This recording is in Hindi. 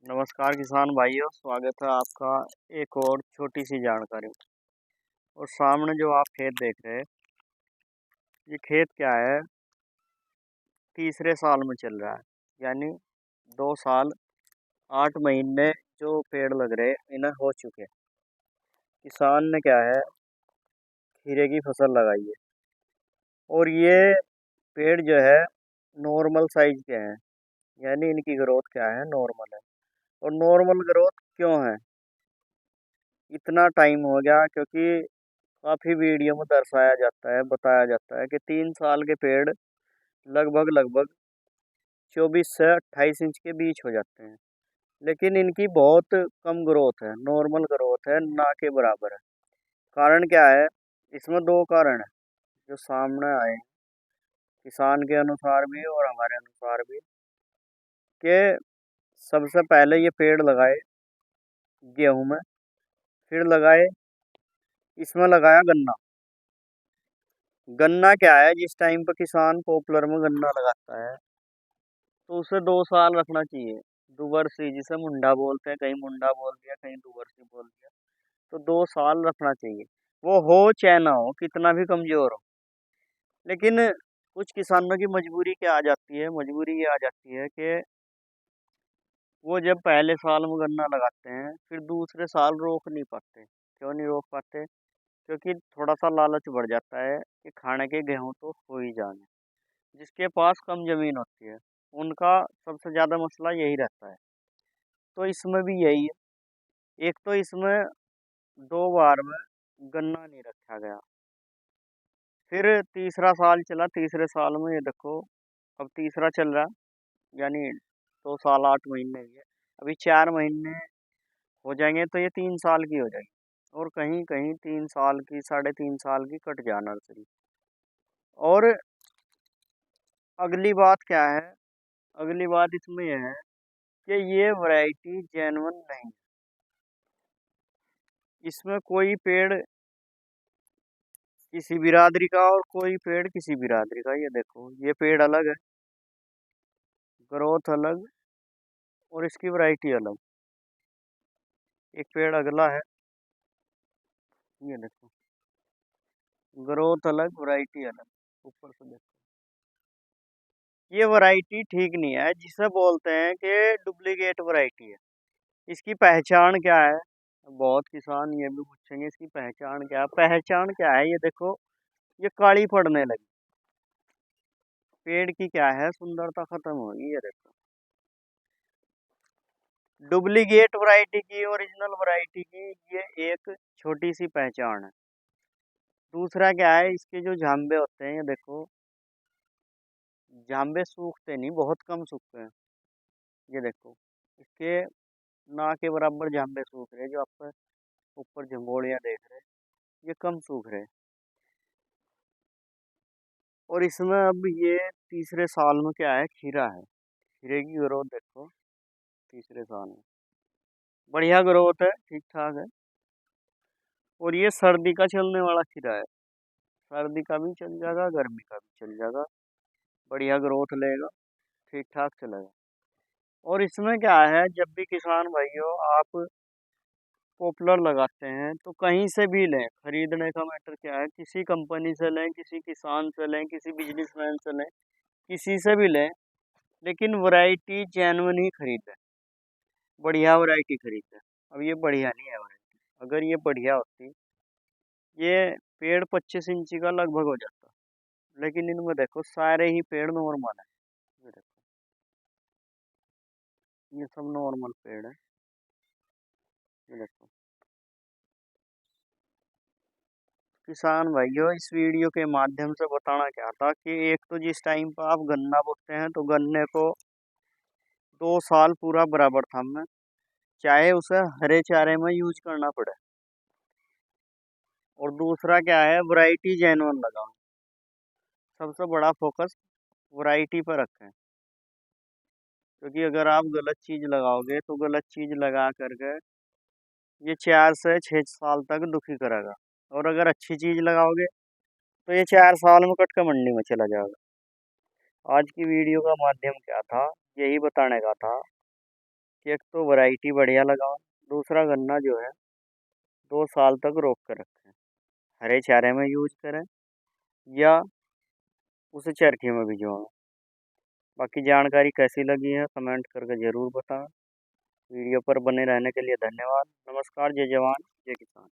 नमस्कार किसान भाइयों, स्वागत है आपका एक और छोटी सी जानकारी में। और सामने जो आप खेत देख रहे हैं, ये खेत क्या है, तीसरे साल में चल रहा है। यानी 2 साल 8 महीने जो पेड़ लग रहे हैं इन्हें हो चुके हैं। किसान ने क्या है, खीरे की फसल लगाई है और ये पेड़ जो है नॉर्मल साइज के हैं। यानी इनकी ग्रोथ क्या है, नॉर्मल है। और नॉर्मल ग्रोथ क्यों है, इतना टाइम हो गया क्योंकि काफी वीडियो में दर्शाया जाता है, बताया जाता है कि 3 साल के पेड़ लगभग लगभग 24 से 28 इंच के बीच हो जाते हैं। लेकिन इनकी बहुत कम ग्रोथ है, नॉर्मल ग्रोथ है, ना के बराबर है। कारण क्या है, इसमें दो कारण है जो सामने आए हैं, किसान के अनुसार भी और हमारे अनुसार भी। कि सबसे पहले ये पेड़ लगाए गेहूं में, फिर लगाए, इसमें लगाया गन्ना। गन्ना क्या है, जिस टाइम पर किसान पॉपुलर में गन्ना लगाता है तो उसे 2 साल रखना चाहिए। दुबरसी जिसे मुंडा बोलते हैं, कहीं मुंडा बोल दिया, कहीं दुबरसी बोल दिया। तो 2 साल रखना चाहिए, वो हो चाहे ना हो, कितना भी कमजोर हो। लेकिन कुछ किसानों की मजबूरी क्या आ जाती है, मजबूरी ये आ जाती है कि वो जब पहले साल में गन्ना लगाते हैं फिर दूसरे साल रोक नहीं पाते। क्यों नहीं रोक पाते? क्योंकि थोड़ा सा लालच बढ़ जाता है कि खाने के गेहूं तो हो ही जाने। जिसके पास कम जमीन होती है उनका सबसे ज्यादा मसला यही रहता है। तो इसमें भी यही है। एक तो इसमें 2 बार में गन्ना नहीं रखा गया। फिर तीसरा साल चला, तीसरे साल में ये देखो, अब तीसरा चल रहा, यानी 2 साल 8 महीने हुए। अभी 4 महीने हो जाएंगे तो ये 3 साल की हो जाएगी। और कहीं कहीं 3 साल की, 3.5 साल की कट जा नर्सरी। और अगली बात क्या है, अगली बात इसमें यह है कि ये वैरायटी जेन्युइन नहीं है। इसमें कोई पेड़ किसी बिरादरी का और कोई पेड़ किसी बिरादरी का। ये देखो, ये पेड़ अलग है, ग्रोथ अलग, और इसकी वैरायटी अलग। एक पेड़ अगला है, ये देखो, ग्रोथ अलग, वैरायटी अलग। ऊपर से देखो, ये वैरायटी ठीक नहीं है, जिसे बोलते हैं कि डुप्लीकेट वैरायटी है। इसकी पहचान क्या है? बहुत किसान ये भी पूछेंगे इसकी पहचान क्या है। पहचान क्या है, ये देखो, ये काली पड़ने लगी। पेड़ की क्या है, सुंदरता खत्म होगी। ये देखो, डुप्लीकेट वैरायटी की ओरिजिनल वैरायटी की ये एक छोटी सी पहचान है। दूसरा क्या है, इसके जो झांबे होते हैं, ये देखो, झांबे सूखते नहीं, बहुत कम सूखते हैं। ये देखो, इसके ना के बराबर झांबे सूख रहे हैं। जो आप ऊपर झंगोड़ियाँ देख रहे हैं, ये कम सूख रहे हैं। और इसमें अब ये तीसरे साल में क्या है, खीरा है। खीरे की ग्रोथ देखो, तीसरे साल में बढ़िया ग्रोथ है, ठीक ठाक है। और ये सर्दी का चलने वाला खीरा है। सर्दी का भी चल जाएगा, गर्मी का भी चल जाएगा, बढ़िया ग्रोथ लेगा, ठीक ठाक चलेगा। और इसमें क्या है, जब भी किसान भाइयों आप पॉपुलर लगाते हैं तो कहीं से भी लें, खरीदने का मैटर क्या है, किसी कंपनी से लें, किसी किसान से लें, किसी बिजनेसमैन से लें, किसी से भी लें, लेकिन वैरायटी जेन्युइन ही खरीदें, बढ़िया वैरायटी खरीदें। अब ये बढ़िया नहीं है वैरायटी। अगर ये बढ़िया होती, ये पेड़ 25 इंची का लगभग हो जाता। लेकिन इनमें देखो, सारे ही पेड़ नॉर्मल है। ये देखो, ये सब नॉर्मल पेड़ है। ये देखो किसान भाइयों, इस वीडियो के माध्यम से बताना चाहता कि एक तो जिस टाइम पर आप गन्ना बोते हैं तो गन्ने को 2 साल पूरा बराबर थामना, चाहे उसे हरे चारे में यूज करना पड़े। और दूसरा क्या है, वैरायटी जेन्युइन लगाओ। सबसे बड़ा फोकस वैरायटी पर रखें। क्योंकि अगर आप गलत चीज लगाओगे तो गलत चीज लगा करके ये 4 से 6 साल तक दुखी करेगा। और अगर अच्छी चीज लगाओगे तो ये 4 साल में कट के मंडी में चला जाएगा। आज की वीडियो का माध्यम क्या था, यही बताने का था कि एक तो वैरायटी बढ़िया लगाओ, दूसरा गन्ना जो है 2 साल तक रोक कर रखें, हरे चारे में यूज करें या उसे चरखी में भिजवाएं। बाकी जानकारी कैसी लगी है कमेंट करके ज़रूर बताएं। वीडियो पर बने रहने के लिए धन्यवाद। नमस्कार। जय जवान जय किसान।